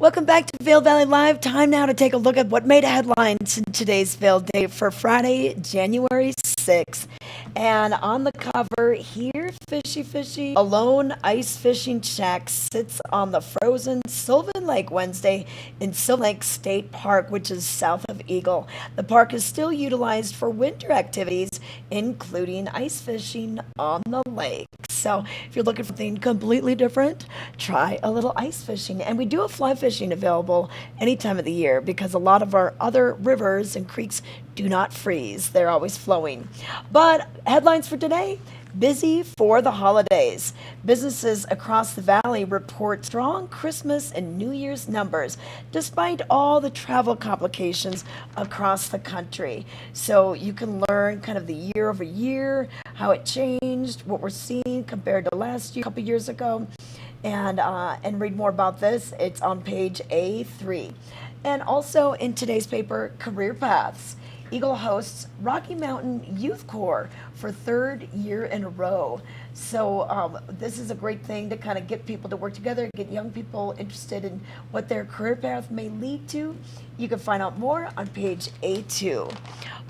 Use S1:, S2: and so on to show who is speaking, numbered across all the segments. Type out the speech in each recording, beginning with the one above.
S1: Welcome back to Vail Valley Live. Time now to take a look at what made headlines in today's Vail Day for Friday, January 6th. And on the cover here, fishy, a lone ice fishing shack sits on the frozen Sylvan Lake Wednesday in Sylvan Lake State Park, which is south of Eagle. The park is still utilized for winter activities, including ice fishing on the lake. So if you're looking for something completely different, try a little ice fishing. And we do have fly fishing available any time of the year because a lot of our other rivers and creeks do not freeze. They're always flowing. But headlines for today: busy for the holidays. Businesses across the valley report strong Christmas and New Year's numbers, despite all the travel complications across the country. So you can learn kind of the year over year, how it changed, what we're seeing compared to last year, a couple years ago, and read more about this. It's on page A3. And also in today's paper, Career Paths. Eagle hosts Rocky Mountain Youth Corps for third year in a row. So this is a great thing to kind of get people to work together, get young people interested in what their career path may lead to. You can find out more on page A2.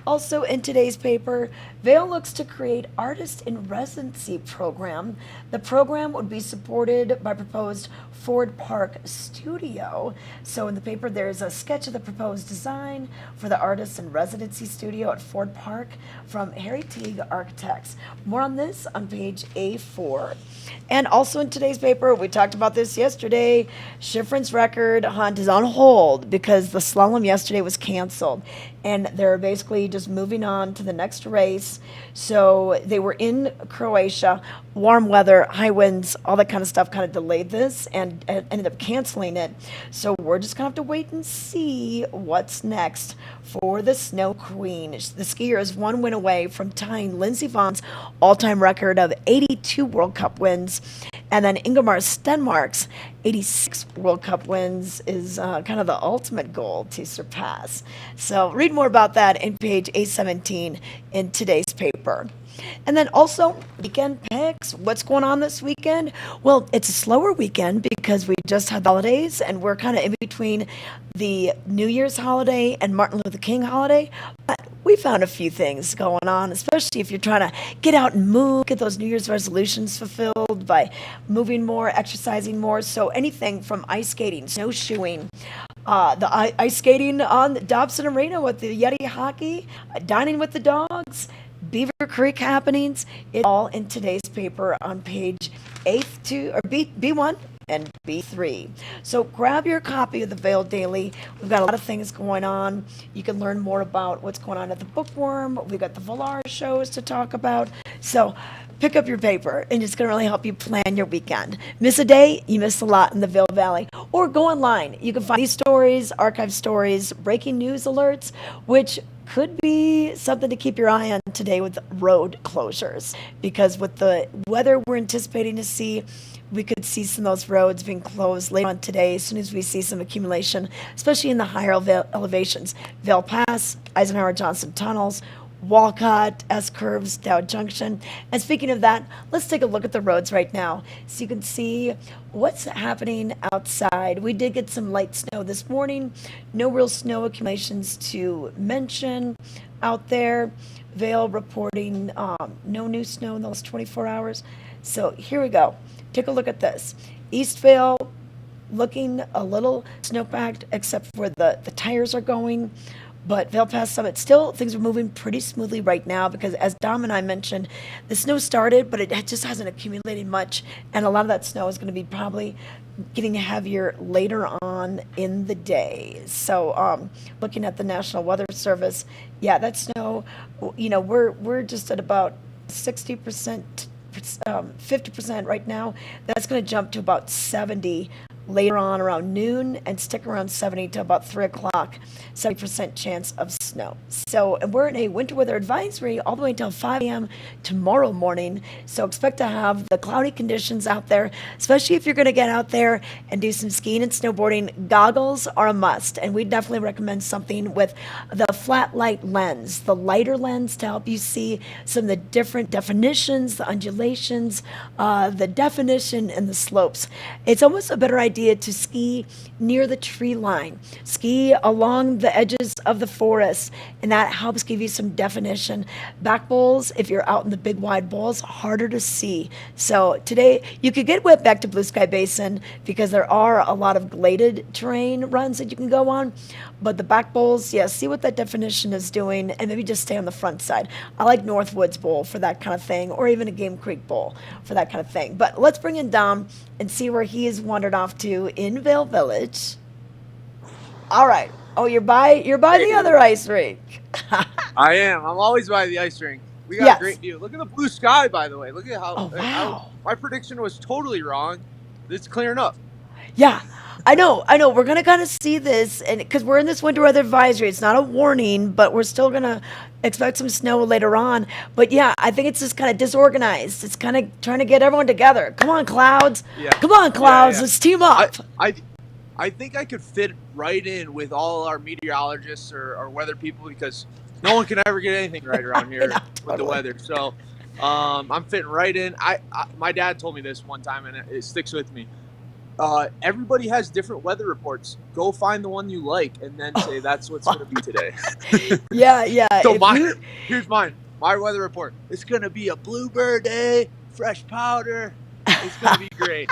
S1: Also in today's paper, Vail looks to create Artist in Residency program. The program would be supported by proposed Ford Park Studio. So in the paper, there's a sketch of the proposed design for the Artist in Residency studio at Ford Park from Harry Teague Architects. More on this on page A4. And also in today's paper, we talked about this yesterday, Schifrin's record hunt is on hold because the slalom yesterday was canceled. And they're basically just moving on to the next race. So they were in Croatia, warm weather, high winds, all that kind of stuff kind of delayed this and ended up canceling it. So we're just going to have to wait and see what's next for the Snow Queen. The skier is one win away from tying Lindsey Vohn's all-time record of 82 World Cup wins. And then Ingemar Stenmark's 86 World Cup wins is kind of the ultimate goal to surpass. So read more about that in page A17 in today's paper. And then also, weekend picks. What's going on this weekend? Well, it's a slower weekend because we just had holidays and we're kind of in between the New Year's holiday and Martin Luther King holiday. But we found a few things going on, especially if you're trying to get out and move, get those New Year's resolutions fulfilled by moving more, exercising more. So anything from ice skating, snowshoeing, ice skating on Dobson Arena with the Yeti hockey, dining with the dogs, Beaver Creek happenings, it's all in today's paper on page B1 and B3. So grab your copy of the Vail Daily. We've got a lot of things going on. You can learn more about what's going on at the Bookworm. We've got the Valar shows to talk about. So pick up your paper, and it's going to really help you plan your weekend. Miss a day, you miss a lot in the Vail Valley. Or go online. You can find these stories, archive stories, breaking news alerts, which could be something to keep your eye on today with road closures. Because with the weather we're anticipating to see, we could see some of those roads being closed later on today as soon as we see some accumulation, especially in the higher elevations. Vail Pass, Eisenhower Johnson tunnels, Walcott, S-curves, Dow Junction. And speaking of that, let's take a look at the roads right now so you can see what's happening outside. We did get some light snow this morning. No real snow accumulations to mention out there. Vail reporting no new snow in the last 24 hours. So here we go. Take a look at this. East Vail looking a little snow-packed except for the tires are going. But Vail Pass Summit, still things are moving pretty smoothly right now because as Dom and I mentioned, the snow started, but it just hasn't accumulated much. And a lot of that snow is going to be probably getting heavier later on in the day. So looking at the National Weather Service, yeah, that snow, we're just at about 60%, 50% right now. That's going to jump to about 70 later on around noon and stick around 70 to about 3 o'clock, 70% chance of snow. So, and we're in a winter weather advisory all the way until 5 a.m. tomorrow morning. So expect to have the cloudy conditions out there, especially if you're going to get out there and do some skiing and snowboarding. Goggles are a must, and we definitely recommend something with the flat light lens, the lighter lens to help you see some of the different definitions, the undulations, the definition and the slopes. It's almost a better idea idea to ski near the tree line, ski along the edges of the forest, and that helps give you some definition. Back bowls, if you're out in the big wide bowls, harder to see. So today you could get wet back to Blue Sky Basin because there are a lot of gladed terrain runs that you can go on. But the back bowls, yeah, see what that definition is doing and maybe just stay on the front side. I like Northwoods Bowl for that kind of thing, or even a Game Creek Bowl for that kind of thing. But let's bring in Dom and see where he has wandered off to in Vail Village. All right. Oh, you're by the other ice rink.
S2: I am. I'm always by the ice rink. We got
S1: Yes.
S2: a great view. Look at the blue sky, by the way. Look at
S1: Oh, wow.
S2: my prediction was totally wrong. It's clearing up.
S1: Yeah, I know. We're gonna kind of see this, and because we're in this winter weather advisory, it's not a warning, but we're still gonna expect some snow later on. But yeah, I think it's just kind of disorganized. It's kind of trying to get everyone together. Come on, clouds.
S2: Yeah.
S1: Come on, clouds.
S2: Yeah.
S1: Let's team up.
S2: I think I could fit right in with all our meteorologists or weather people because no one can ever get anything right around here
S1: Yeah,
S2: with the
S1: totally.
S2: weather. So I'm fitting right in. My dad told me this one time, and it sticks with me. Everybody has different weather reports. Go find the one you like, and then say that's what's going to be today.
S1: Yeah.
S2: So
S1: If
S2: here's mine. My weather report. It's going to be a bluebird day, fresh powder. It's going to be great.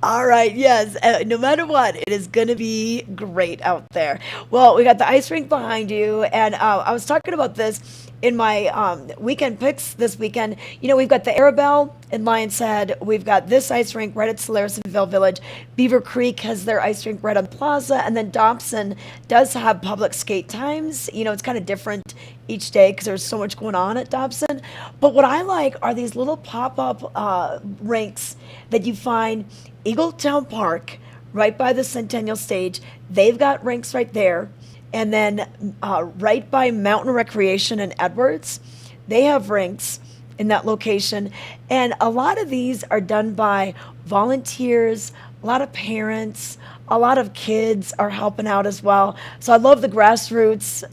S1: All right, yes. No matter what, it is going to be great out there. Well, we got the ice rink behind you, and I was talking about this in my weekend picks this weekend. You know, we've got the Arabelle in Lions Head. We've got this ice rink right at Solaris in Vail Village. Beaver Creek has their ice rink right on Plaza, and then Dobson does have public skate times. You know, it's kind of different each day because there's so much going on at Dobson. But what I like are these little pop-up rinks that you find Eagletown Park, right by the Centennial Stage. They've got rinks right there. And then right by Mountain Recreation in Edwards, they have rinks in that location. And a lot of these are done by volunteers, a lot of parents, a lot of kids are helping out as well. So I love the grassroots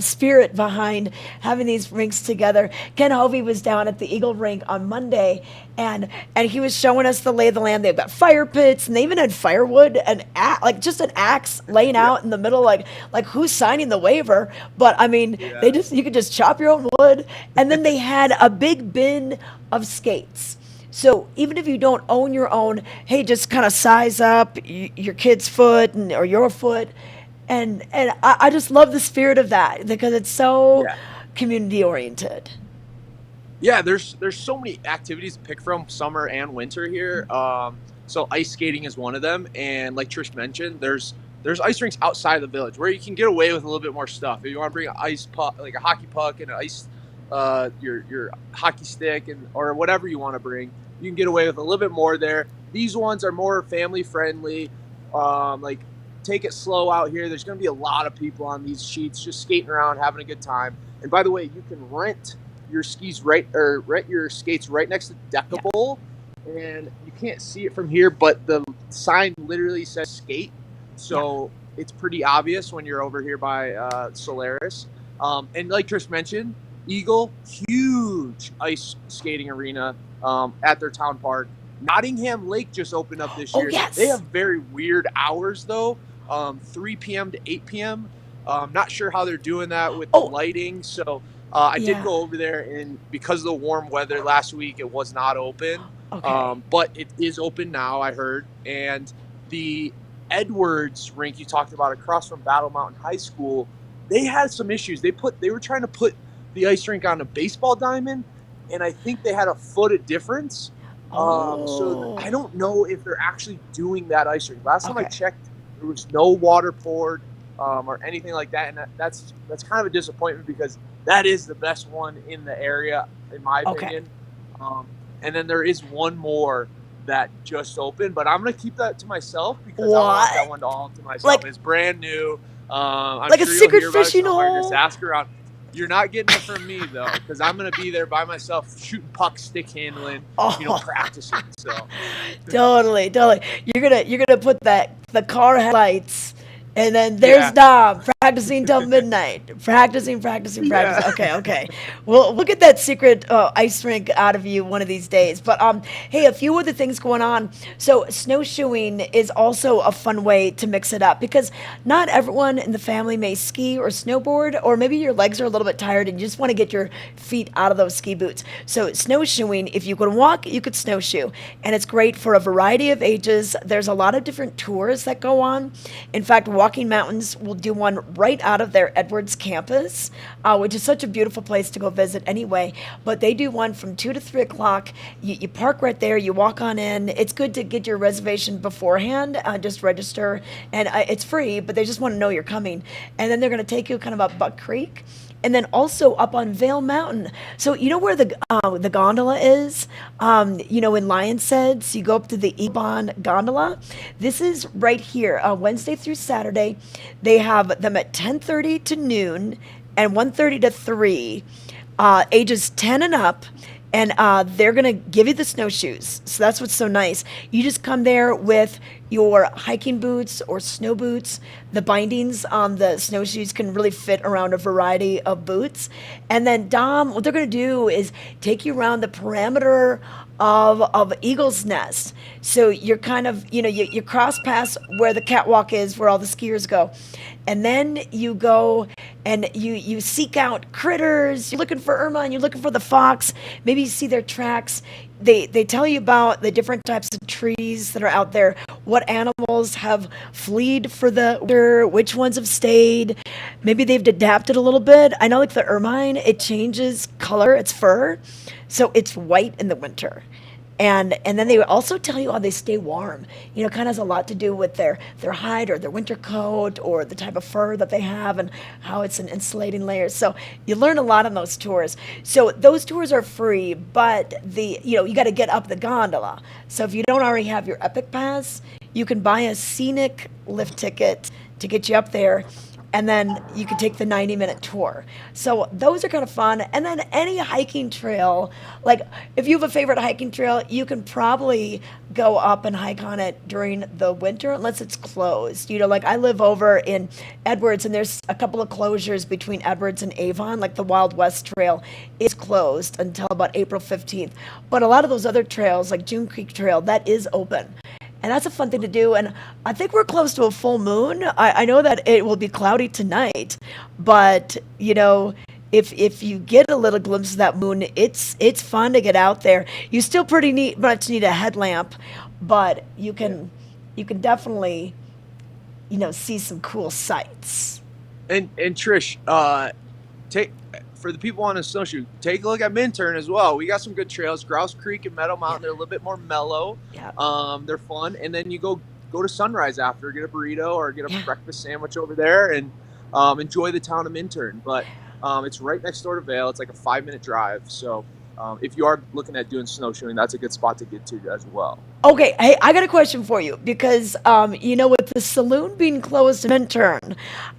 S1: spirit behind having these rinks together. Ken Hovey was down at the Eagle Rink on Monday, and he was showing us the lay of the land. They've got fire pits, and they even had firewood and just an axe laying out in the middle, like who's signing the waiver? But I mean, you could just chop your own wood, and then they had a big bin of skates. So even if you don't own your own, hey, just kind of size up your kid's foot or your foot. And I just love the spirit of that because it's so community oriented.
S2: Yeah, there's so many activities to pick from, summer and winter here. So ice skating is one of them, and like Trish mentioned, there's ice rinks outside the village where you can get away with a little bit more stuff. If you want to bring an ice puck, like a hockey puck, and an ice your hockey stick, or whatever you want to bring, you can get away with a little bit more there. These ones are more family friendly. Take it slow out here. There's going to be a lot of people on these sheets just skating around, having a good time. And by the way, you can rent your rent your skates right next to Decable, and you can't see it from here, but the sign literally says skate, so it's pretty obvious when you're over here by Solaris. And like Trish mentioned, Eagle, huge ice skating arena at their town park. Nottingham Lake just opened up this year.
S1: Yes.
S2: They have very weird hours though. 3 p.m. to 8 p.m. Not sure how they're doing that with the lighting. So I did go over there, and because of the warm weather last week, it was not open.
S1: Okay.
S2: But it is open now, I heard. And the Edwards rink you talked about across from Battle Mountain High School, they had some issues. They were trying to put the ice rink on a baseball diamond, and I think they had a foot of difference. So I don't know if they're actually doing that ice rink. Last time I checked, there was no water poured or anything like that, and that's kind of a disappointment because that is the best one in the area, in my opinion. And then there is one more that just opened, but I'm gonna keep that to myself because I want that one to all to myself. It's brand new. I'm
S1: like
S2: sure
S1: a secret
S2: you'll hear about it
S1: fishing
S2: somewhere.
S1: hole.
S2: Just ask around. You're not getting it from me though, because I'm gonna be there by myself, shooting pucks, stick handling, practicing. So
S1: Totally. You're gonna put the car headlights And then there's
S2: Yeah.
S1: Dom practicing till midnight, practicing.
S2: Yeah.
S1: Okay. We'll get that secret ice rink out of you one of these days. But hey, a few other things going on. So snowshoeing is also a fun way to mix it up because not everyone in the family may ski or snowboard, or maybe your legs are a little bit tired and you just want to get your feet out of those ski boots. So snowshoeing, if you could walk, you could snowshoe, and it's great for a variety of ages. There's a lot of different tours that go on. In fact, Walking Mountains will do one right out of their Edwards campus, which is such a beautiful place to go visit anyway. But they do one from 2 to 3 o'clock. You park right there, you walk on in. It's good to get your reservation beforehand, just register, and it's free, but they just want to know you're coming. And then they're going to take you kind of up Buck Creek. And then also up on Vail Mountain. So you know where the gondola is? In Lion's Head, so you go up to the Ebon gondola. This is right here, Wednesday through Saturday. They have them at 10:30 to noon and 1:30 to 3, ages 10 and up. And they're going to give you the snowshoes. So that's what's so nice. You just come there with your hiking boots or snow boots. The bindings on the snowshoes can really fit around a variety of boots. And then Dom, what they're going to do is take you around the perimeter of Eagle's Nest. So you're kind of, you cross past where the catwalk is, where all the skiers go. And then you go and you seek out critters. You're looking for Ermine, you're looking for the fox. Maybe you see their tracks. They tell you about the different types of trees that are out there, what animals have fled for the winter, which ones have stayed. Maybe they've adapted a little bit. I know like the Ermine, it changes color, its fur. So it's white in the winter. And then they also tell you how they stay warm. Kind of has a lot to do with their hide or their winter coat or the type of fur that they have and how it's an insulating layer. So you learn a lot on those tours. So those tours are free, but you got to get up the gondola. So if you don't already have your Epic Pass, you can buy a scenic lift ticket to get you up there. And then you can take the 90-minute tour. So those are kind of fun. And then any hiking trail, like if you have a favorite hiking trail, you can probably go up and hike on it during the winter unless it's closed. Like I live over in Edwards, and there's a couple of closures between Edwards and Avon, like the Wild West Trail is closed until about April 15th. But a lot of those other trails, like June Creek Trail, that is open. And that's a fun thing to do. And I think we're close to a full moon. I know that it will be cloudy tonight, but if you get a little glimpse of that moon, it's fun to get out there. You still much need a headlamp, but you can definitely see some cool sights.
S2: And Trish, for the people on a snowshoe, take a look at Minturn as well. We got some good trails. Grouse Creek and Meadow Mountain, they're a little bit more mellow.
S1: Yeah.
S2: They're fun. And then you go to Sunrise after, get a burrito or get a breakfast sandwich over there and enjoy the town of Minturn. But it's right next door to Vail. It's like a 5-minute drive. So if you are looking at doing snowshoeing, that's a good spot to get to as well.
S1: Okay, hey, I got a question for you because, with the saloon being closed in Minturn,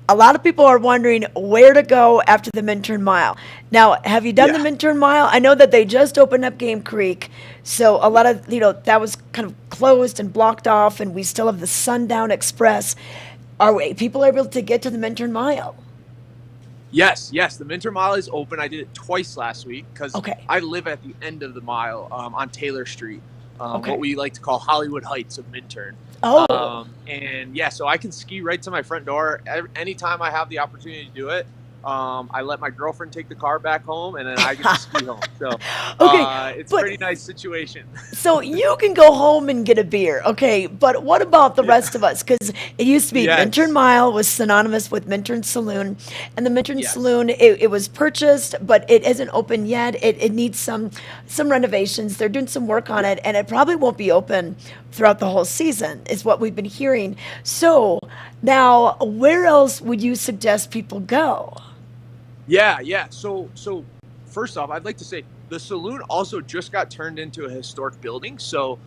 S1: a lot of people are wondering where to go after the Minturn Mile. Now, have you done the Minturn Mile? I know that they just opened up Game Creek, so a lot of, that was kind of closed and blocked off, and we still have the Sundown Express. People able to get to the Minturn Mile?
S2: Yes, the Minturn Mile is open. I did it twice last week because I live at the end of the mile on Taylor Street. What we like to call Hollywood Heights of Minturn. So I can ski right to my front door anytime I have the opportunity to do it. I let my girlfriend take the car back home, and then I get to ski home. So it's a pretty nice situation.
S1: So you can go home and get a beer, okay? But what about the rest of us? Because it used to be Minturn Mile was synonymous with Minturn Saloon, and the Minturn Saloon, it was purchased, but it isn't open yet. It needs some renovations. They're doing some work on it, and it probably won't be open throughout the whole season, is what we've been hearing. So now, where else would you suggest people go?
S2: Yeah. So first off, I'd like to say the saloon also just got turned into a historic building. So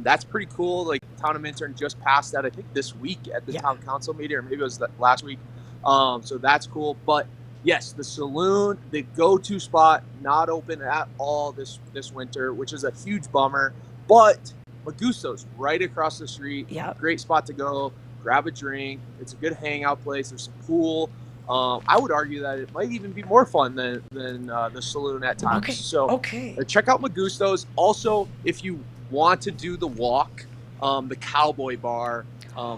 S2: that's pretty cool. Like town of Minturn just passed that, I think, this week at the town council meeting, or maybe it was last week. So that's cool. But yes, the saloon, the go-to spot, not open at all this winter, which is a huge bummer. But Magusto's right across the street.
S1: Yeah.
S2: Great spot to go. grab a drink. It's a good hangout place. There's some pool. I would argue that it might even be more fun than the saloon at times.
S1: Okay.
S2: So
S1: Okay.
S2: check out Magusto's. Also, if you want to do the walk, the Cowboy Bar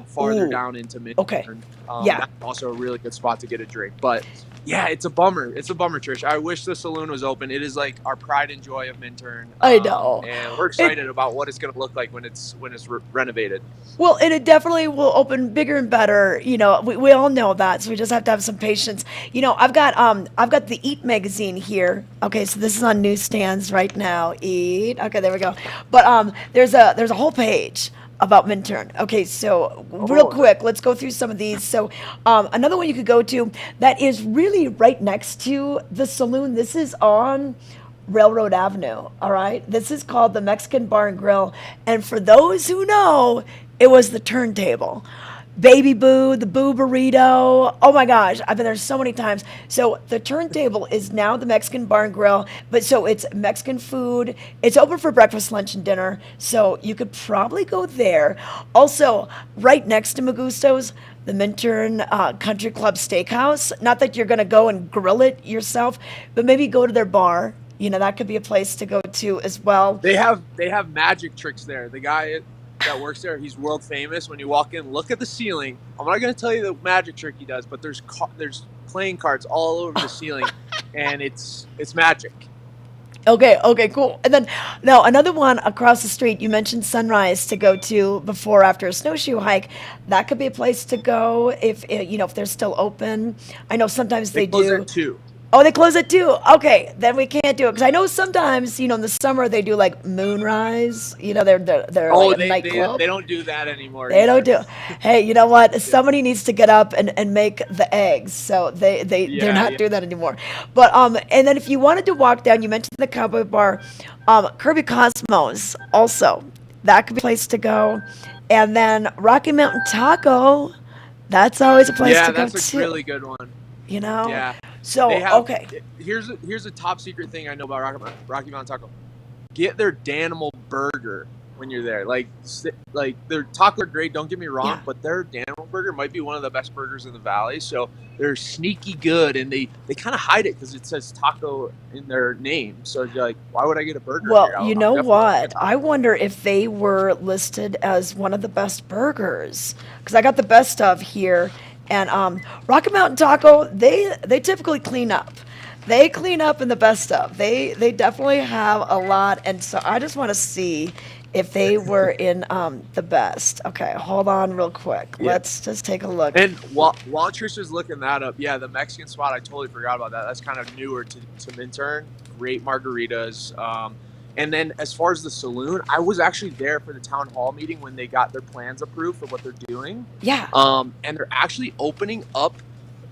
S2: farther
S1: Ooh.
S2: down into
S1: Okay.
S2: Minturn,
S1: Yeah.
S2: that's also a really good spot to get a drink. But yeah, it's a bummer. It's a bummer, Trish. I wish the saloon was open. It is like our pride and joy of Minturn,
S1: I know.
S2: and we're
S1: It
S2: excited about what it's going to look like when it's renovated.
S1: Well, and it definitely will open bigger and better. We all know that, so we just have to have some patience. I've got the Eat magazine here. Okay, so this is on newsstands right now. Eat. Okay, there we go. But there's a whole page about Minturn. Okay, so real
S2: Oh,
S1: quick, let's go through some of these. So another one you could go to that is really right next to the saloon. This is on Railroad Avenue. All right. This is called the Mexican Bar and Grill. And for those who know, it was the turntable. Baby Boo, the Boo Burrito. Oh my gosh, I've been there so many times. So the turntable is now the Mexican Bar and Grill, but so it's Mexican food. It's open for breakfast, lunch, and dinner. So you could probably go there. Also, right next to Magusto's, the Minturn Country Club Steakhouse. Not that you're going to go and grill it yourself, but maybe go to their bar. That could be a place to go to as well.
S2: they have magic tricks there. The guy that works there, he's world famous. When you walk in, look at the ceiling. I'm not going to tell you the magic trick he does, but there's playing cards all over the ceiling, and it's magic.
S1: Okay, cool. And then now another one across the street. You mentioned Sunrise to go to before or after a snowshoe hike. That could be a place to go if they're still open. I know sometimes
S2: They
S1: they
S2: close
S1: do.
S2: at 2.
S1: Oh, they close at 2. Okay, then we can't do it because I know sometimes in the summer they do like Moonrise. They're
S2: Oh,
S1: like a
S2: they
S1: nightclub.
S2: don't do that anymore
S1: They don't
S2: either.
S1: do. Hey, you know what?
S2: Yeah,
S1: Somebody needs to get up and make the eggs. So they're
S2: yeah,
S1: not
S2: yeah.
S1: doing that anymore. But and then if you wanted to walk down, you mentioned the Cowboy Bar, Kirby Cosmos also. That could be a place to go. And then Rocky Mountain Taco, that's always a place
S2: Yeah,
S1: to go
S2: that's a
S1: too.
S2: really good one.
S1: You know?
S2: Yeah, they
S1: So,
S2: have.
S1: okay.
S2: Here's a top secret thing I know about Rocky Mountain Taco. Get their Danimal burger when you're there. Like their tacos are great. Don't get me wrong,
S1: Yeah.
S2: but their Danimal burger might be one of the best burgers in the valley. So they're sneaky good, and they kind of hide it because it says taco in their name. So you're like, why would I get a burger
S1: Well,
S2: here?
S1: you
S2: I'm
S1: know
S2: definitely gonna get
S1: what? I wonder if they were listed as one of the best burgers because I got the best of here. And Rocky Mountain Taco, they typically clean up. They clean up in the best of. They definitely have a lot, and so I just want to see if they were in the best. Okay, hold on real quick.
S2: Yeah.
S1: Let's just take a look.
S2: And while Trish is looking that up, yeah, the Mexican spot, I totally forgot about that. That's kind of newer to Minturn. Great margaritas. And then as far as the saloon, I was actually there for the town hall meeting when they got their plans approved for what they're doing.
S1: Yeah.
S2: And they're actually opening up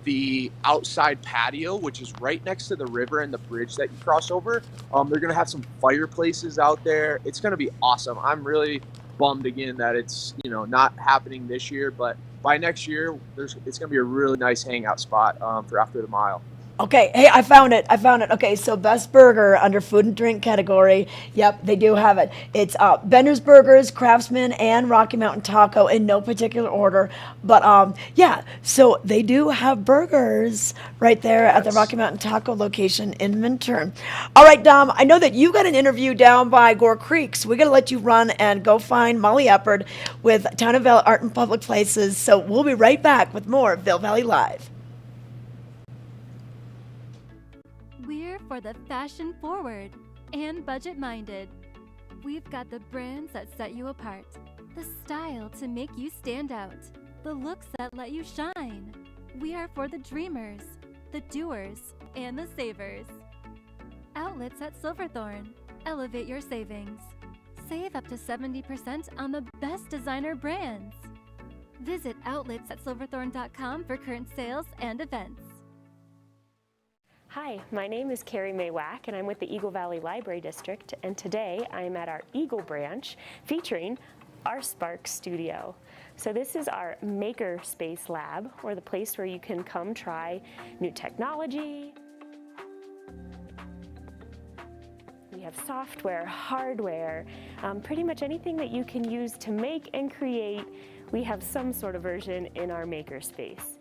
S2: the outside patio, which is right next to the river and the bridge that you cross over. They're going to have some fireplaces out there. It's going to be awesome. I'm really bummed again that it's, not happening this year, but by next year, it's going to be a really nice hangout spot for after the mile.
S1: Okay, hey, I found it. Okay, so best burger under food and drink category. Yep, they do have it. It's Bender's Burgers, Craftsman, and Rocky Mountain Taco in no particular order. But yeah, so they do have burgers right there at the
S2: Yes.
S1: Rocky Mountain Taco location in Minturn. All right, Dom, I know that you got an interview down by Gore Creek, so we're going to let you run and go find Molly Eppard with Town of Vail Art and Public Places. So we'll be right back with more Vail Valley Live.
S3: We're for the fashion forward and budget minded. We've got the brands that set you apart, the style to make you stand out, the looks that let you shine. We are for the dreamers, the doers, and the savers. Outlets at Silverthorne. Elevate your savings. Save up to 70% on the best designer brands. Visit outletsatsilverthorne.com for current sales and events.
S4: Hi, my name is Carrie Mae Wack, and I'm with the Eagle Valley Library District, and today I'm at our Eagle branch featuring our Spark Studio. So this is our maker space lab, or the place where you can come try new technology. We have software, hardware, pretty much anything that you can use to make and create we have some sort of version in our makerspace.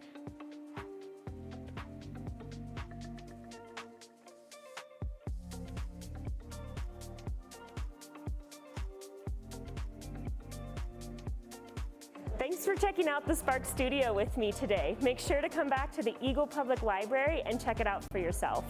S4: Thanks for checking out the Spark Studio with me today. Make sure to come back to the Eagle Public Library and check it out for yourself.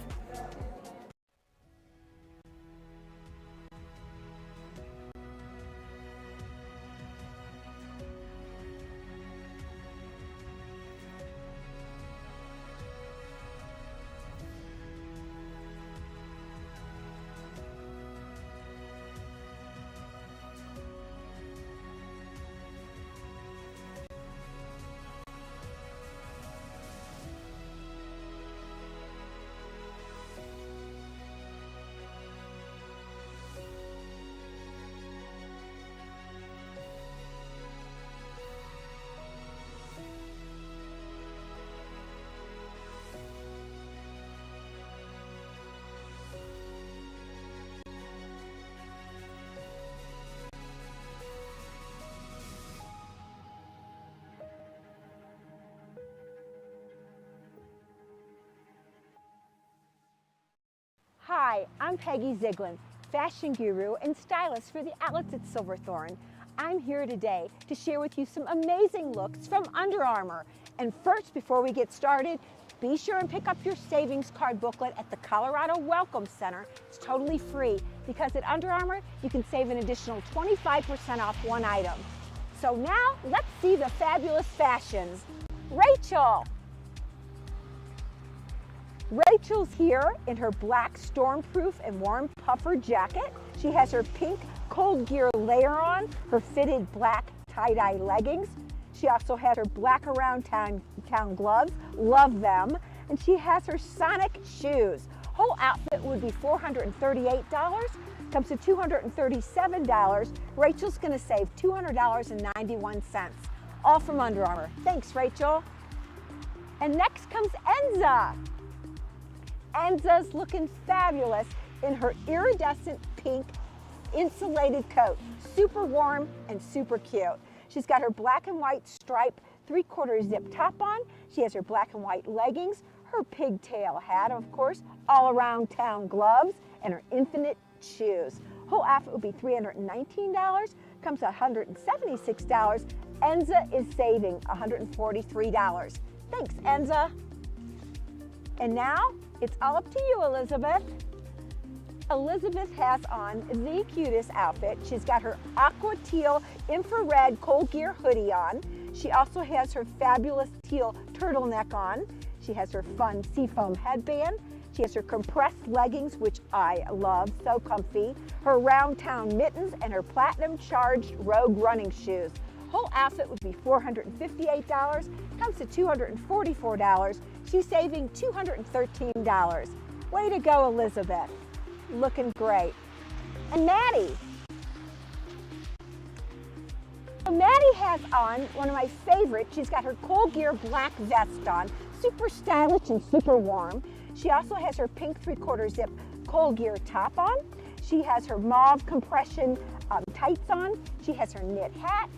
S5: Hi, I'm Peggy Ziegler, fashion guru and stylist for the outlets at Silverthorne. I'm here today to share with you some amazing looks from Under Armour. And first, before we get started, be sure and pick up your savings card booklet at the Colorado Welcome Center. It's totally free because at Under Armour, you can save an additional 25% off one item. So now, let's see the fabulous fashions. Rachel! Rachel's here in her black Stormproof and warm puffer jacket. She has her pink Cold Gear layer on, her fitted black tie-dye leggings. She also has her black around town gloves, love them. And she has her Sonic shoes. Whole outfit would be $438, comes to $237. Rachel's gonna save $200.91, all from Under Armour. Thanks, Rachel. And next comes Enza. Enza's looking fabulous in her iridescent pink insulated coat. Super warm and super cute. She's got her black and white striped 3/4 zip top on. She has her black and white leggings, her pigtail hat, of course, all around town gloves, and her infinite shoes. Whole outfit would be $319, comes to $176. Enza is saving $143. Thanks, Enza. And now, it's all up to you, Elizabeth. Elizabeth has on the cutest outfit. She's got her aqua teal infrared Cold Gear hoodie on. She also has her fabulous teal turtleneck on. She has her fun seafoam headband. She has her compressed leggings, which I love, so comfy. Her round town mittens and her platinum charged Rogue running shoes. Whole outfit would be $458, comes to $244. She's saving $213. Way to go, Elizabeth. Looking great. And Maddie. So Maddie has on one of my favorites. She's got her Cold Gear black vest on, super stylish and super warm. She also has her pink 3/4 zip Cold Gear top on. She has her mauve compression tights on. She has her knit hat,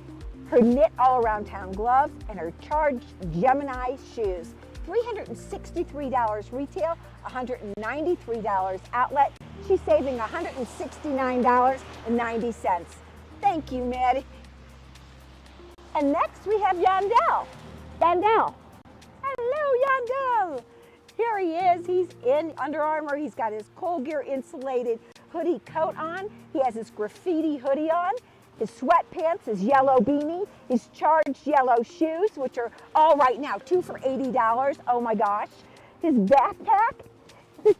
S5: her knit all-around town gloves, and her charged Gemini shoes. $363 retail, $193 outlet. She's saving $169.90. Thank you, Maddie. And next we have Yandel. Yandel. Hello, Yandel. Here he is. He's in Under Armour. He's got his Cold Gear insulated hoodie coat on. He has his graffiti hoodie on, his sweatpants, his yellow beanie, his charged yellow shoes, which are all right now, 2 for $80. Oh my gosh. His backpack,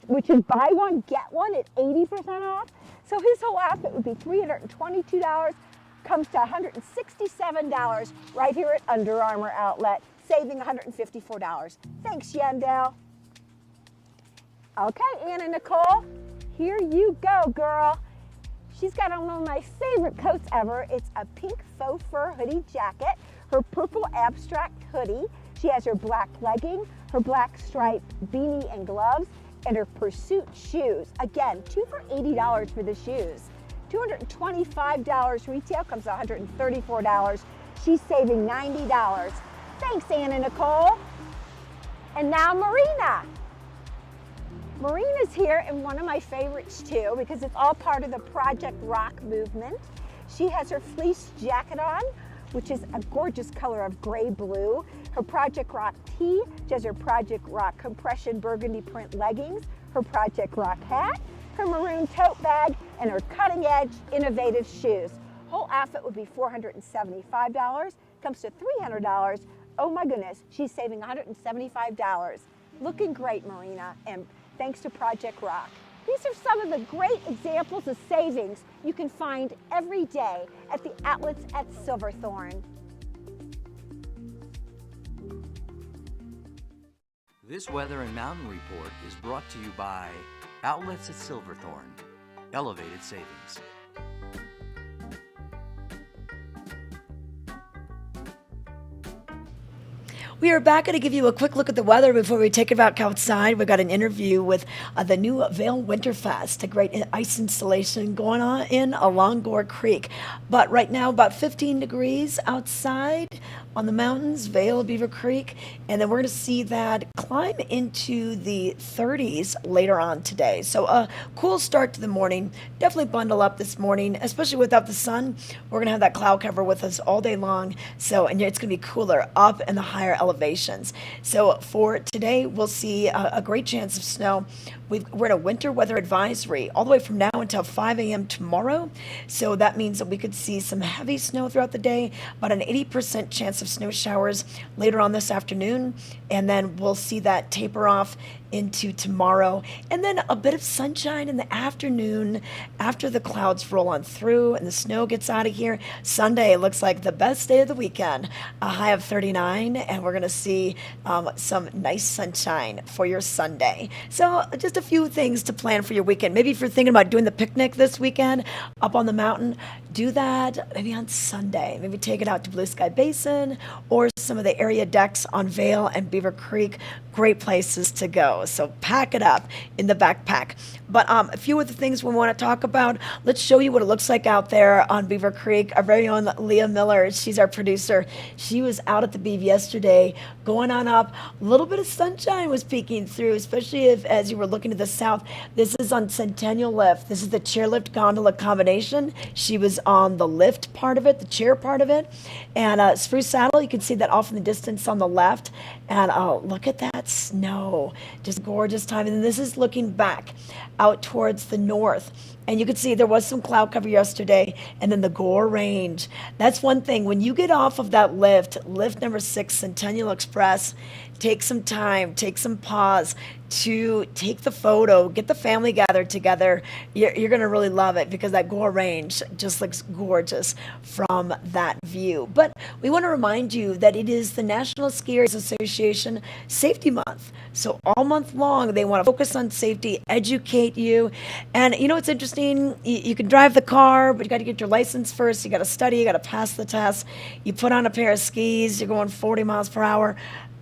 S5: which is buy one, get one at 80% off. So his whole outfit would be $322, comes to $167 right here at Under Armour outlet, saving $154. Thanks, Yandel. Okay, Anna Nicole, here you go, girl. She's got on one of my favorite coats ever. It's a pink faux fur hoodie jacket, her purple abstract hoodie. She has her black legging, her black striped beanie and gloves, and her Pursuit shoes. Again, 2 for $80 for the shoes. $225 retail, comes to $134. She's saving $90. Thanks, Ann and Nicole. And now Marina. Marina's here, and one of my favorites too, because it's all part of the Project Rock movement. She has her fleece jacket on, which is a gorgeous color of gray blue. Her Project Rock tee, she has her Project Rock compression burgundy print leggings, her Project Rock hat, her maroon tote bag, and her cutting edge innovative shoes. Whole outfit would be $475, comes to $300. Oh my goodness, she's saving $175. Looking great, Marina, and thanks to Project Rock. These are some of the great examples of savings you can find every day at the outlets at Silverthorne.
S6: This weather and mountain report is brought to you by Outlets at Silverthorne. Elevated savings.
S1: We are back to give you a quick look at the weather before we take it back outside. We got an interview with the new Vail Winterfest, a great ice installation going on in along Gore Creek. But right now, about 15 degrees outside on the mountains, Vail, Beaver Creek, and then we're going to see that climb into the 30s later on today. So a cool start to the morning. Definitely bundle up this morning, especially without the sun. We're going to have that cloud cover with us all day long. So, and it's going to be cooler up in the higher elevations. So for today, we'll see a great chance of snow. We're in a winter weather advisory all the way from now until 5 a.m. tomorrow. So that means that we could see some heavy snow throughout the day, about an 80% chance of snow showers later on this afternoon. And then we'll see that taper off into tomorrow. And then a bit of sunshine in the afternoon after the clouds roll on through and the snow gets out of here. Sunday looks like the best day of the weekend. A high of 39, and we're going to see some nice sunshine for your Sunday. So just a few things to plan for your weekend. Maybe if you're thinking about doing the picnic this weekend up on the mountain, do that maybe on Sunday. Maybe take it out to Blue Sky Basin or some of the area decks on Vail and Beaver Creek. Great places to go. So pack it up in the backpack. But a few of the things we want to talk about, let's show you what it looks like out there on Beaver Creek. Our very own Leah Miller, she's our producer. She was out at the Beav yesterday, going on up. A little bit of sunshine was peeking through, especially if, as you were looking to the south. This is on Centennial Lift. This is the chairlift gondola combination. She was on the lift part of it, the chair part of it. And Spruce Saddle, you can see that off in the distance on the left. And look at that snow. Just gorgeous time. And then this is looking back out towards the north. And you can see there was some cloud cover yesterday, and then the Gore Range. That's one thing. When you get off of that lift number 6, Centennial Express, take some time, take some pause to take the photo, get the family gathered together. You're going to really love it because that Gore Range just looks gorgeous from that view. But we want to remind you that it is the National Skiers Association Safety Month. So all month long, they want to focus on safety, educate you. And you know, it's interesting. You can drive the car, but you got to get your license first. You got to study, you got to pass the test. You put on a pair of skis, you're going 40 miles per hour.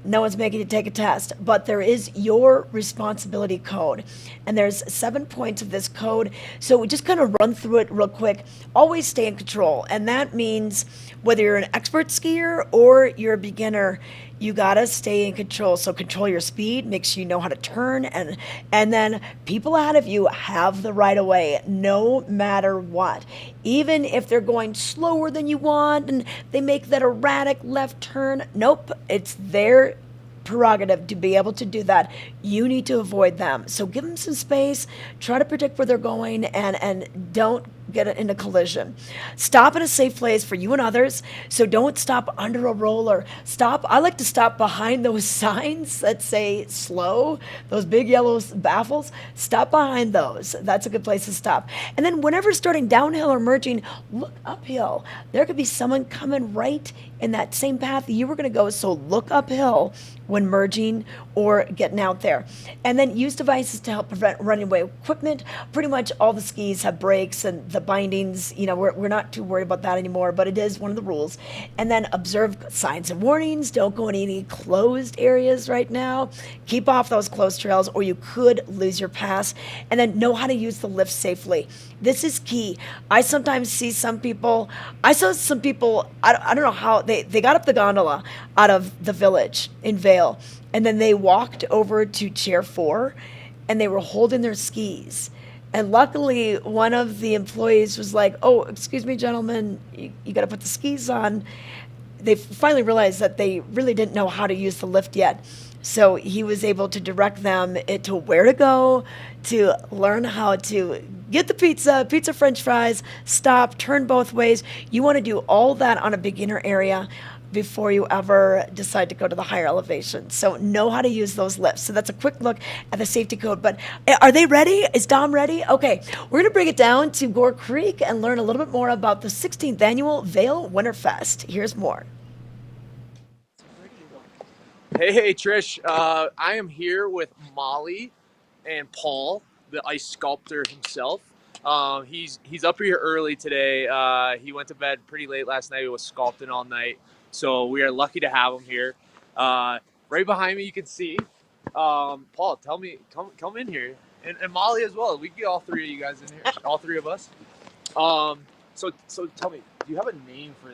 S1: No one's making you take a test, but there is your responsibility code. And there's 7 points of this code. So we just kind of run through it real quick. Always stay in control. And that means whether you're an expert skier or you're a beginner, you gotta stay in control. So control your speed, make sure you know how to turn, and then people ahead of you have the right of way, no matter what. Even if they're going slower than you want and they make that erratic left turn, nope, it's their prerogative to be able to do that. You need to avoid them. So give them some space, try to predict where they're going, and don't get in a collision. Stop in a safe place for you and others. So don't stop under a roller. Stop. I like to stop behind those signs that say slow, those big yellow baffles. Stop behind those. That's a good place to stop. And then whenever starting downhill or merging, look uphill. There could be someone coming right in that same path you were going to go. So look uphill when merging or getting out there. And then use devices to help prevent running away equipment. Pretty much all the skis have brakes, and the bindings, we're not too worried about that anymore, but it is one of the rules. And then observe signs and warnings. Don't go in any closed areas right now. Keep off those closed trails or you could lose your pass. And then know how to use the lift safely. This is key. I sometimes see I saw some people, I don't know how, they got up the gondola out of the village in Vail, and then they walked over to chair 4, and they were holding their skis. And luckily, one of the employees was like, "Oh, excuse me, gentlemen, you got to put the skis on." They finally realized that they really didn't know how to use the lift yet. So he was able to direct them to where to go, to learn how to get the pizza, french fries, stop, turn both ways. You want to do all that on a beginner area before you ever decide to go to the higher elevation. So know how to use those lifts. So that's a quick look at the safety code. But are they ready? Is Dom ready? Okay, we're going to bring it down to Gore Creek and learn a little bit more about the 16th annual Vail Winterfest. Here's more.
S2: Hey, Trish. I am here with Molly and Paul, the ice sculptor himself. He's up here early today. He went to bed pretty late last night. He was sculpting all night. So we are lucky to have him here. Right behind me, you can see. Paul, tell me, come in here. And Molly as well. We can get all three of you guys in here. All three of us. So tell me, do you have a name for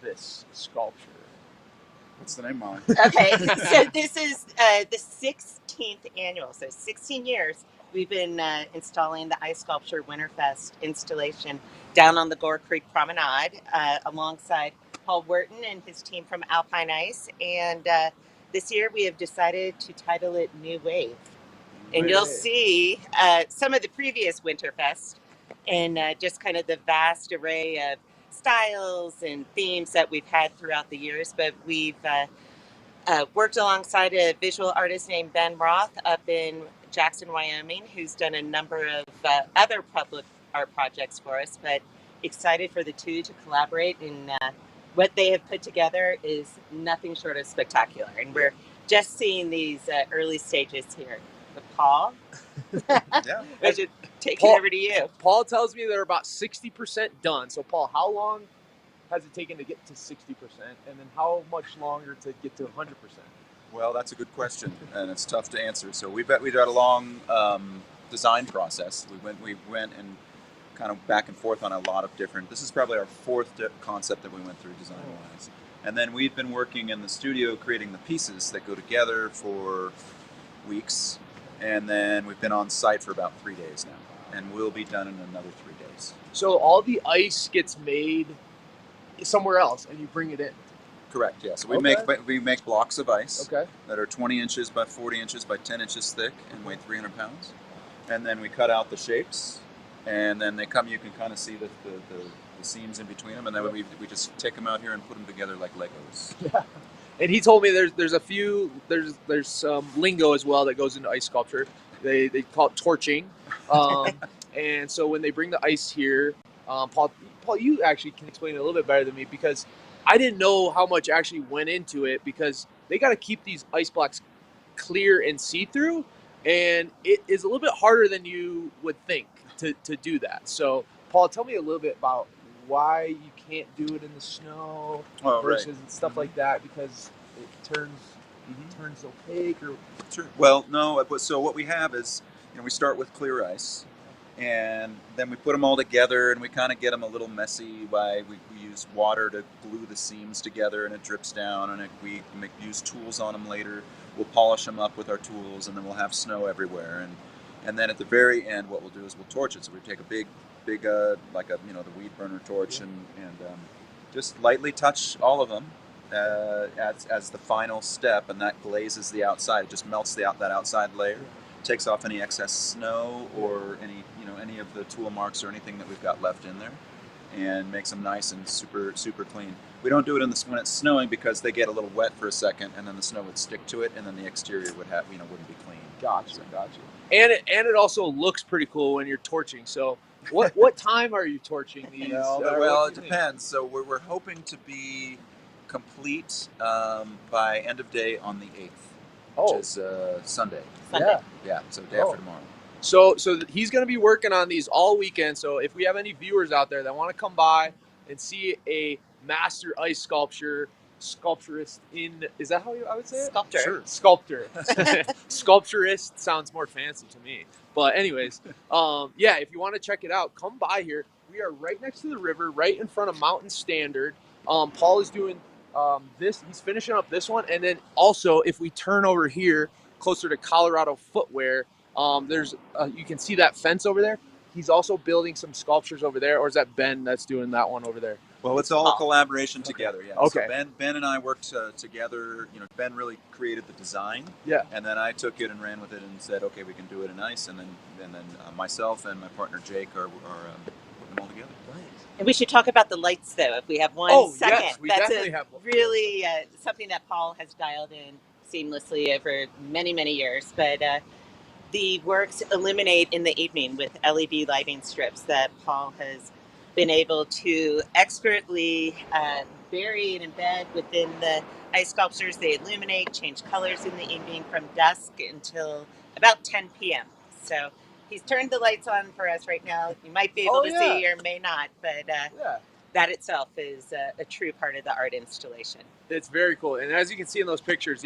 S2: this sculpture?
S7: What's the name, Molly?
S8: Okay, so this is the 16th annual. So 16 years we've been installing the ice sculpture Winterfest installation down on the Gore Creek Promenade alongside Paul Wharton and his team from Alpine Ice. And this year we have decided to title it New Wave. And you'll see some of the previous Winterfest and just kind of the vast array of styles and themes that we've had throughout the years, but we've worked alongside a visual artist named Ben Roth up in Jackson, Wyoming, who's done a number of other public art projects for us, but excited for the two to collaborate, and what they have put together is nothing short of spectacular, and we're just seeing these early stages here. But Paul,
S7: Yeah.
S8: I should take
S2: Paul-
S8: it over to you.
S2: Paul tells me they're about 60% done. So, Paul, how long has it taken to get to 60%? And then how much longer to get to 100%?
S7: Well, that's a good question, and it's tough to answer. So we've had a long design process. We went and kind of back and forth on a lot of different. This is probably our fourth concept that we went through design-wise, and then we've been working in the studio creating the pieces that go together for weeks, and then we've been on site for about 3 days now, and we'll be done in another 3 days.
S2: So all the ice gets made somewhere else, and you bring it in.
S7: Correct. Yeah. So we
S2: Okay.
S7: make blocks of ice.
S2: Okay.
S7: That are 20 inches by 40 inches by 10 inches thick and weigh 300 pounds. And then we cut out the shapes, and then they come. You can kind of see the seams in between them, and then we just take them out here and put them together like Legos.
S2: Yeah. And he told me there's some lingo as well that goes into ice sculpture. They call it torching. And so when they bring the ice here, Paul, you actually can explain it a little bit better than me, because I didn't know how much actually went into it, because they got to keep these ice blocks clear and see-through, and it is a little bit harder than you would think to do that. So, Paul, tell me a little bit about why you can't do it in the snow versus
S7: Right.
S2: stuff like that, because it turns opaque or.
S7: Sure. Well, no. So what we have is, we start with clear ice, and then we put them all together, and we kind of get them a little messy by we use water to glue the seams together, and it drips down, and we use tools on them later. We'll polish them up with our tools, and then we'll have snow everywhere, and then at the very end, what we'll do is we'll torch it. So we take a big like the weed burner torch, and just lightly touch all of them as the final step, and that glazes the outside. It just melts that outside layer, takes off any excess snow or any of the tool marks or anything that we've got left in there, and makes them nice and super clean. We don't do it when it's snowing, because they get a little wet for a second, and then the snow would stick to it, and then the exterior wouldn't be clean.
S2: Gotcha. And it also looks pretty cool when you're torching. So what time are you torching these?
S7: Well, it depends. So we're hoping to be complete by end of day on the 8th, which is Sunday.
S8: Sunday.
S7: Yeah, so day after tomorrow.
S2: So he's going to be working on these all weekend. So if we have any viewers out there that want to come by and see a master ice sculpturist is that how I would say it?
S8: Sculptor.
S2: Sure. Sculptor. Sculpturist sounds more fancy to me. But anyways, yeah, if you want to check it out, come by here. We are right next to the river, right in front of Mountain Standard. Paul is doing this. He's finishing up this one. And then also, if we turn over here closer to Colorado Footwear, there's you can see that fence over there. He's also building some sculptures over there, or is that Ben that's doing that one over there?
S7: Well, it's all a collaboration together. Yeah.
S2: Okay.
S7: So Ben and I worked together. You know, Ben really created the design.
S2: Yeah.
S7: And then I took it and ran with it and said, okay, we can do it in ice. And then myself and my partner Jake are putting them all together.
S8: And we should talk about the lights, though, if we have one second.
S2: Yes, we
S8: That's
S2: definitely have one.
S8: really something that Paul has dialed in seamlessly over many, many years. But the works illuminate in the evening with LED lighting strips that Paul has been able to expertly bury and embed within the ice sculptures. They illuminate, change colors in the evening from dusk until about 10 p.m. So he's turned the lights on for us right now. You might be able to see or may not, but that itself is a true part of the art installation.
S2: It's very cool. And as you can see in those pictures,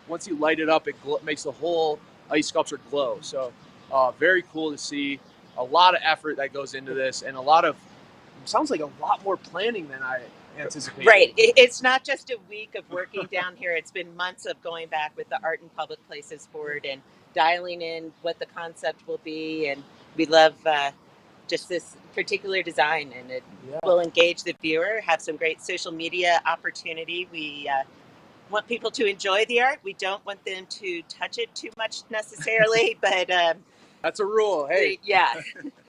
S2: once you light it up, it makes the whole ice sculpture glow. So very cool to see. A lot of effort that goes into this, and sounds like a lot more planning than I anticipated.
S8: Right. It's not just a week of working down here. It's been months of going back with the Art in Public Places board and dialing in what the concept will be. And we love just this particular design, and it will engage the viewer, have some great social media opportunity. We want people to enjoy the art. We don't want them to touch it too much necessarily, but
S2: that's a rule. Hey,
S8: yeah.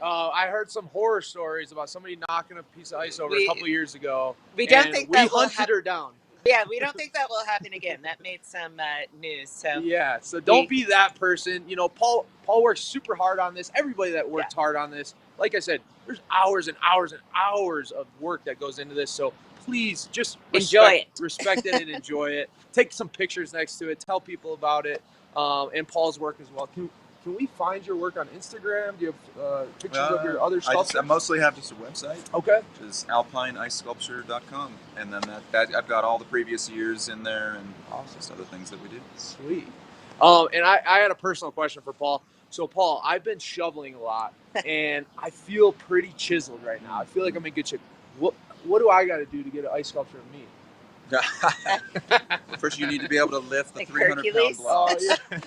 S2: I heard some horror stories about somebody knocking a piece of ice over a couple years ago.
S8: We don't think that
S2: we hunted her down.
S8: Yeah, we don't think that will happen again. That made some news. So
S2: yeah, so don't be that person. You know, Paul works super hard on this. Everybody that works hard on this, like I said, there's hours and hours and hours of work that goes into this. So please just
S8: enjoy it,
S2: respect it, and enjoy it. Take some pictures next to it. Tell people about it, and Paul's work as well. Can we find your work on Instagram? Do you have pictures of your other sculptures?
S7: I mostly have just a website.
S2: Okay.
S7: Which is alpineicesculpture.com. And then that I've got all the previous years in there and just other things that we do.
S2: Sweet. And I had a personal question for Paul. So, Paul, I've been shoveling a lot, and I feel pretty chiseled right now. I feel like I'm in good shape. What do I got to do to get an ice sculpture of me?
S7: First, you need to be able to lift the 300-pound
S8: Hercules?
S7: blocks.
S2: Oh, yeah.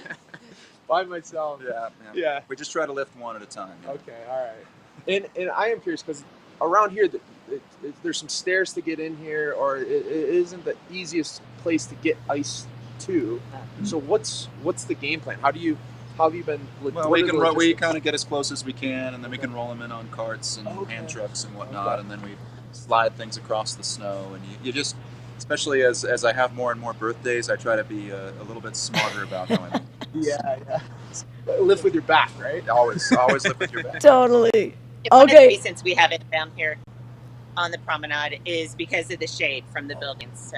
S2: By myself.
S7: Yeah. We just try to lift one at a time. Yeah.
S2: Okay, all right. And I am curious because around here, there's some stairs to get in here, or it isn't the easiest place to get ice to. So what's the game plan? How have you been?
S7: Well, we kind of get as close as we can, and then we can roll them in on carts and hand trucks and whatnot, and then we slide things across the snow, and you just. Especially as I have more and more birthdays, I try to be a little bit smarter about how I
S2: Yeah. Lift with your back, right?
S7: Always lift with your back.
S1: Totally.
S8: One of the reasons we have it down here on the promenade is because of the shade from the buildings, so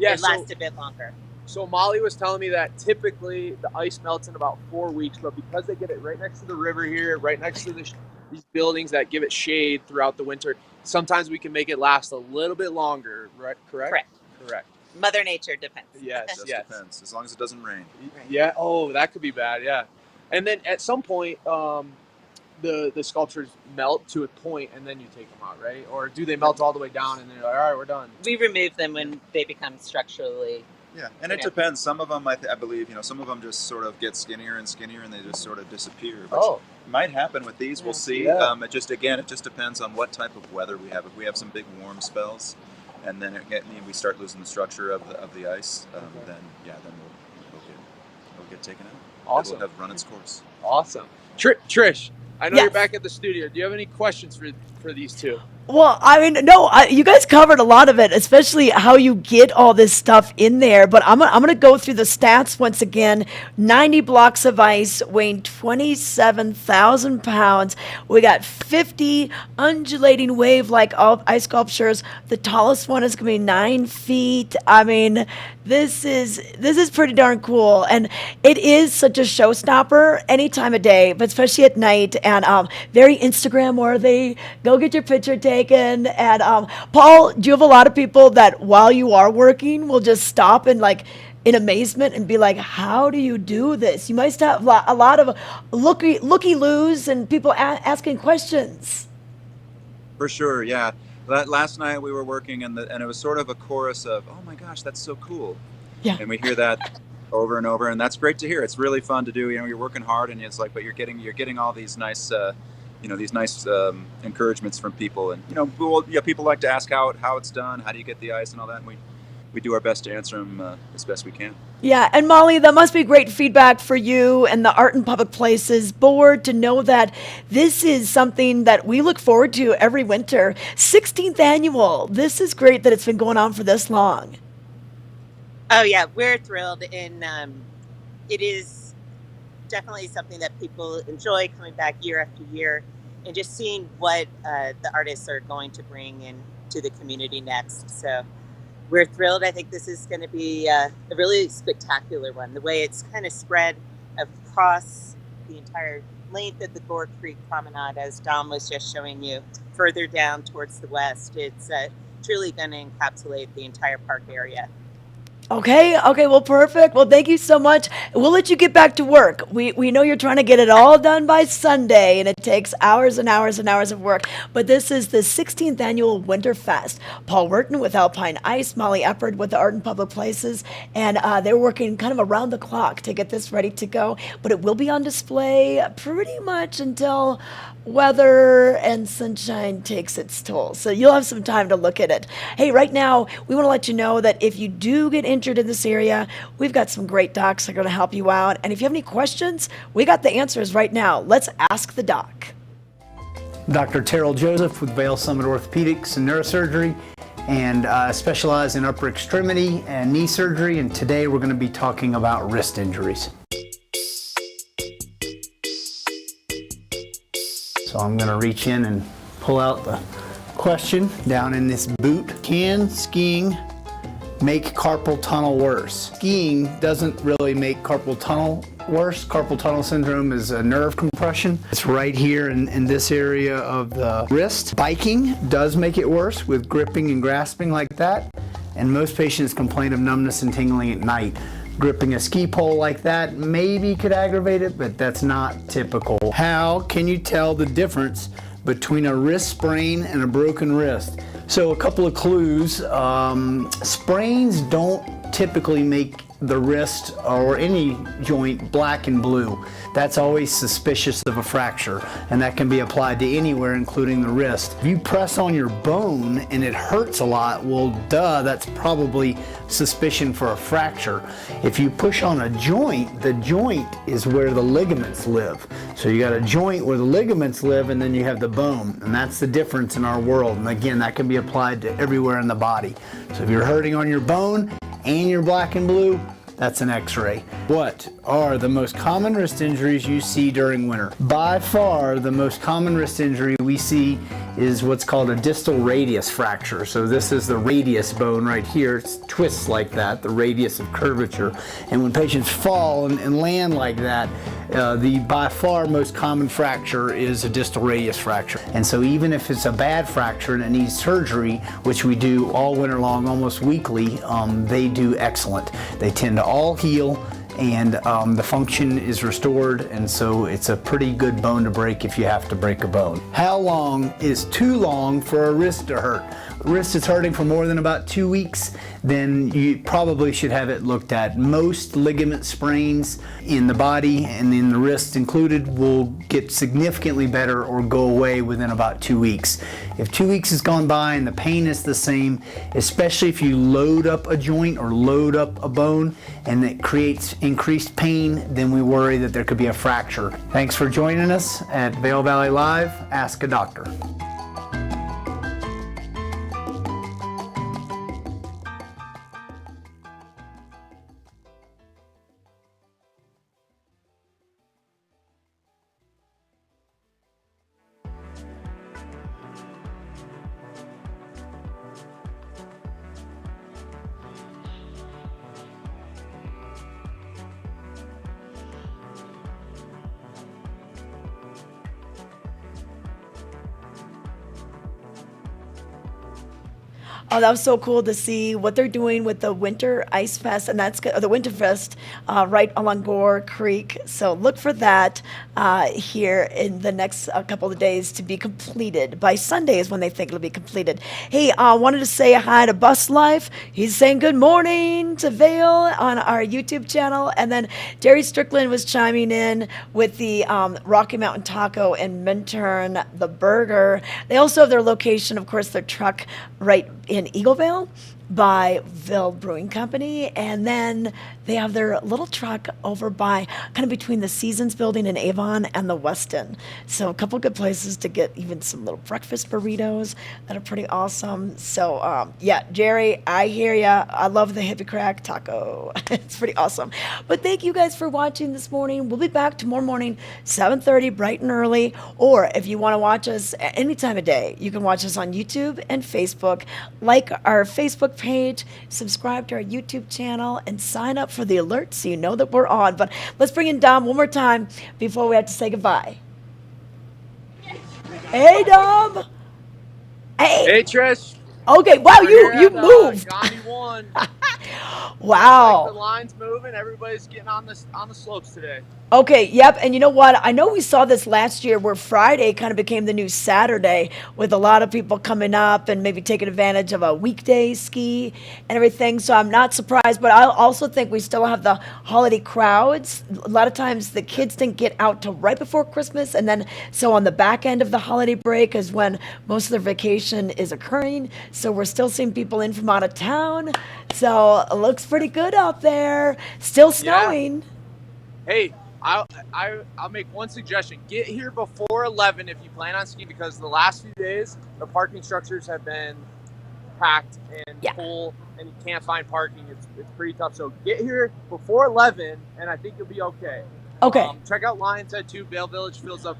S8: it lasts a bit longer.
S2: So Molly was telling me that typically the ice melts in about 4 weeks, but because they get it right next to the river here, right next to these buildings that give it shade throughout the winter, sometimes we can make it last a little bit longer, right? Correct.
S8: Mother Nature depends.
S2: Yes,
S7: depends, as long as it doesn't rain.
S2: Yeah. Oh, that could be bad. Yeah. And then at some point, the sculptures melt to a point, and then you take them out, right? Or do they melt all the way down, and then you're like, all right, we're done?
S8: We remove them when they become structurally.
S7: Yeah, and it depends. Some of them, I believe, some of them just sort of get skinnier and skinnier, and they just sort of disappear. Which might happen with these. We'll see.
S2: Yeah.
S7: It just depends on what type of weather we have. If we have some big warm spells, and then we start losing the structure of the ice, then we'll get taken out.
S2: Awesome.
S7: It'll have run its course.
S2: Awesome. Trish, I know you're back at the studio. Do you have any questions for these two?
S1: Well, I mean, no, you guys covered a lot of it, especially how you get all this stuff in there. But I'm gonna go through the stats once again. 90 blocks of ice weighing 27,000 pounds. We got 50 undulating wave-like ice sculptures. The tallest one is gonna be 9 feet. I mean, This is pretty darn cool, and it is such a showstopper any time of day, but especially at night. And very Instagram worthy. Go get your picture taken. And Paul, do you have a lot of people that while you are working will just stop and like in amazement and be like, "How do you do this?" You must have a lot of looky loos and people asking questions.
S7: For sure, yeah. Last night we were working, and it was sort of a chorus of, "Oh my gosh, that's so cool,"
S1: Yeah.
S7: and we hear that over and over, and that's great to hear. It's really fun to do. You know, you're working hard, and it's like, but you're getting all these nice, these nice encouragements from people, and people like to ask how it's done, how do you get the ice, and all that. And we do our best to answer them as best we can.
S1: Yeah, and Molly, that must be great feedback for you and the Art in Public Places board to know that this is something that we look forward to every winter. 16th annual. This is great that it's been going on for this long.
S8: Oh yeah, we're thrilled, and it is definitely something that people enjoy coming back year after year, and just seeing what the artists are going to bring into the community next. So we're thrilled. I think this is going to be a really spectacular one. The way it's kind of spread across the entire length of the Gore Creek Promenade, as Dom was just showing you, further down towards the west, it's truly going to encapsulate the entire park area.
S1: Okay, well, perfect. Well, thank you so much. We'll let you get back to work. We know you're trying to get it all done by Sunday, and it takes hours and hours and hours of work. But this is the 16th annual Winter Fest. Paul Werton with Alpine Ice, Molly Eppard with the Art in Public Places, and they're working kind of around the clock to get this ready to go. But it will be on display pretty much until weather and sunshine takes its toll. So you'll have some time to look at it. Hey, right now, we want to let you know that if you do get injured in this area, we've got some great docs that are going to help you out. And if you have any questions, we got the answers right now. Let's ask the doc.
S9: Dr. Terrell Joseph with Vail Summit Orthopedics and Neurosurgery, and specialize in upper extremity and knee surgery. And today we're going to be talking about wrist injuries. So I'm going to reach in and pull out the question down in this boot. Can skiing make carpal tunnel worse? Skiing doesn't really make carpal tunnel worse. Carpal tunnel syndrome is a nerve compression. It's right here in this area of the wrist. Biking does make it worse with gripping and grasping like that. And most patients complain of numbness and tingling at night. Gripping a ski pole like that maybe could aggravate it, but that's not typical. How can you tell the difference between a wrist sprain and a broken wrist? So a couple of clues. Sprains don't typically make the wrist or any joint black and blue. That's always suspicious of a fracture, and that can be applied to anywhere, including the wrist. If you press on your bone and it hurts a lot, well, duh, that's probably suspicion for a fracture. If you push on a joint, the joint is where the ligaments live. So you got a joint where the ligaments live, and then you have the bone, and that's the difference in our world. And again, that can be applied to everywhere in the body. So if you're hurting on your bone and you're black and blue, that's an x-ray. What are the most common wrist injuries you see during winter? By far, the most common wrist injury we see is what's called a distal radius fracture. So this is the radius bone right here. It twists like that, the radius of curvature. And when patients fall and land like that, the by far most common fracture is a distal radius fracture. And so even if it's a bad fracture and it needs surgery, which we do all winter long, almost weekly, they do excellent. They tend to all heal, and the function is restored, and so it's a pretty good bone to break if you have to break a bone. How long is too long for a wrist to hurt? Wrist is hurting for more than about 2 weeks, then you probably should have it looked at. Most ligament sprains in the body and in the wrist included will get significantly better or go away within about 2 weeks. If 2 weeks has gone by and the pain is the same, especially if you load up a joint or load up a bone and it creates increased pain, then we worry that there could be a fracture. Thanks for joining us at Vail Valley Live. Ask a Doctor.
S1: Oh, that was so cool to see what they're doing with the Winter Ice Fest, and that's the Winter Fest right along Gore Creek. So look for that here in the next couple of days to be completed. By Sunday is when they think it'll be completed. Hey, I wanted to say hi to Bus Life. He's saying good morning to Vail on our YouTube channel, and then Jerry Strickland was chiming in with the Rocky Mountain Taco in Minturn, the burger. They also have their location, of course, their truck right in Eaglevale by Vail Brewing Company, and then they have their little truck over by kind of between the Seasons building in Avon and the Westin. So a couple good places to get even some little breakfast burritos that are pretty awesome. So yeah, Jerry, I hear ya. I love the hippie crack taco. It's pretty awesome. But thank you guys for watching this morning. We'll be back tomorrow morning, 7:30, bright and early. Or if you want to watch us at any time of day, you can watch us on YouTube and Facebook. Like our Facebook page, subscribe to our YouTube channel, and sign up for the alerts so you know that we're on. But let's bring in Dom one more time before we have to say goodbye. Hey, Dom.
S2: Hey, Trish.
S1: Okay, wow,
S2: We're here
S1: you
S2: at,
S1: moved.
S2: Gandhi 1.
S1: Wow.
S2: Like the line's moving. Everybody's getting on the slopes today.
S1: Okay, yep. And you know what? I know we saw this last year where Friday kind of became the new Saturday with a lot of people coming up and maybe taking advantage of a weekday ski and everything. So I'm not surprised, but I also think we still have the holiday crowds. A lot of times the kids didn't get out till right before Christmas. And then so on the back end of the holiday break is when most of their vacation is occurring. So we're still seeing people in from out of town. So it looks pretty good out there. Still snowing.
S2: Yeah. Hey, I'll make one suggestion. Get here before 11 if you plan on skiing, because the last few days the parking structures have been packed and full, and you can't find parking. It's pretty tough. So get here before 11, and I think you'll be okay.
S1: Okay.
S2: Check out Lion's Head too. Vail Village fills up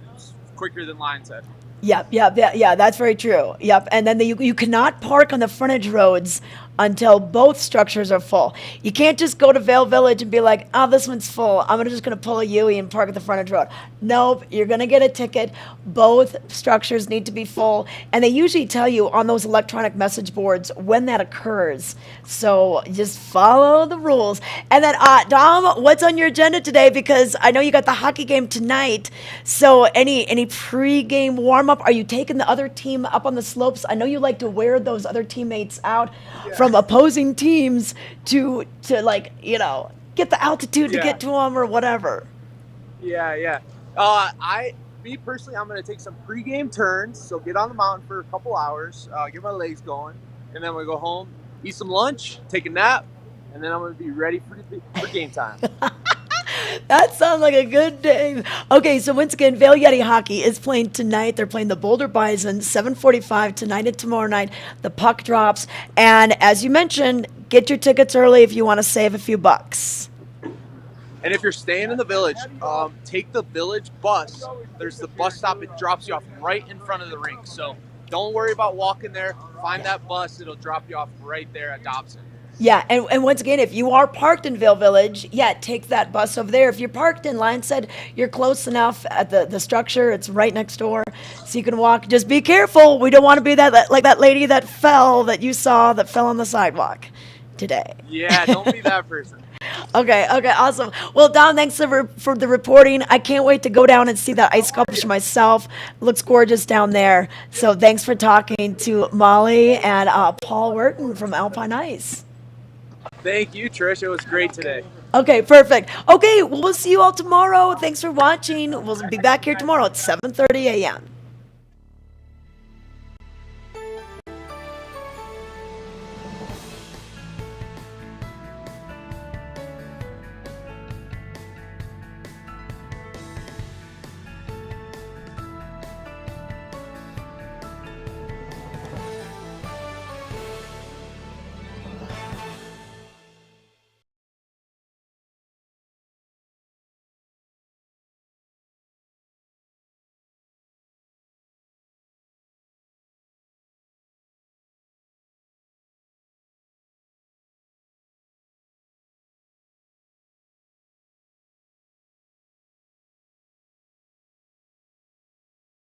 S2: quicker than Lion's Head.
S1: Yep, yeah, that's very true. Yep, and then you cannot park on the frontage roads until both structures are full. You can't just go to Vail Village and be like, oh, this one's full. I'm just going to pull a Yui and park at the frontage road. Nope, you're going to get a ticket. Both structures need to be full. And they usually tell you on those electronic message boards when that occurs. So just follow the rules. And then, Dom, what's on your agenda today? Because I know you got the hockey game tonight. So any pre-game warm-up? Are you taking the other team up on the slopes? I know you like to wear those other teammates out from opposing teams to like, get the altitude to get to them or whatever.
S2: Yeah. Me personally, I'm going to take some pregame turns. So get on the mountain for a couple hours, get my legs going, and then we go home, eat some lunch, take a nap, and then I'm going to be ready for game time.
S1: That sounds like a good day. Okay, so once again, Vail Yeti Hockey is playing tonight. They're playing the Boulder Bison, 7:45 tonight and tomorrow night. The puck drops. And as you mentioned, get your tickets early if you want to save a few bucks.
S2: And if you're staying in the village, take the village bus. There's the bus stop. It drops you off right in front of the rink. So don't worry about walking there. Find that bus. It'll drop you off right there at Dobson.
S1: Yeah, and once again, if you are parked in Vail Village, take that bus over there. If you're parked in Lions Head, you're close enough at the structure. It's right next door, so you can walk. Just be careful. We don't want to be like that lady that you saw that fell on the sidewalk today.
S2: Yeah, don't be that person.
S1: Okay, awesome. Well, Don, thanks for the reporting. I can't wait to go down and see that ice sculpture myself. It looks gorgeous down there. So thanks for talking to Molly and Paul Werton from Alpine Ice.
S2: Thank you, Trish. It was great today.
S1: Okay, perfect. Okay, we'll see you all tomorrow. Thanks for watching. We'll be back here tomorrow at 7:30 a.m.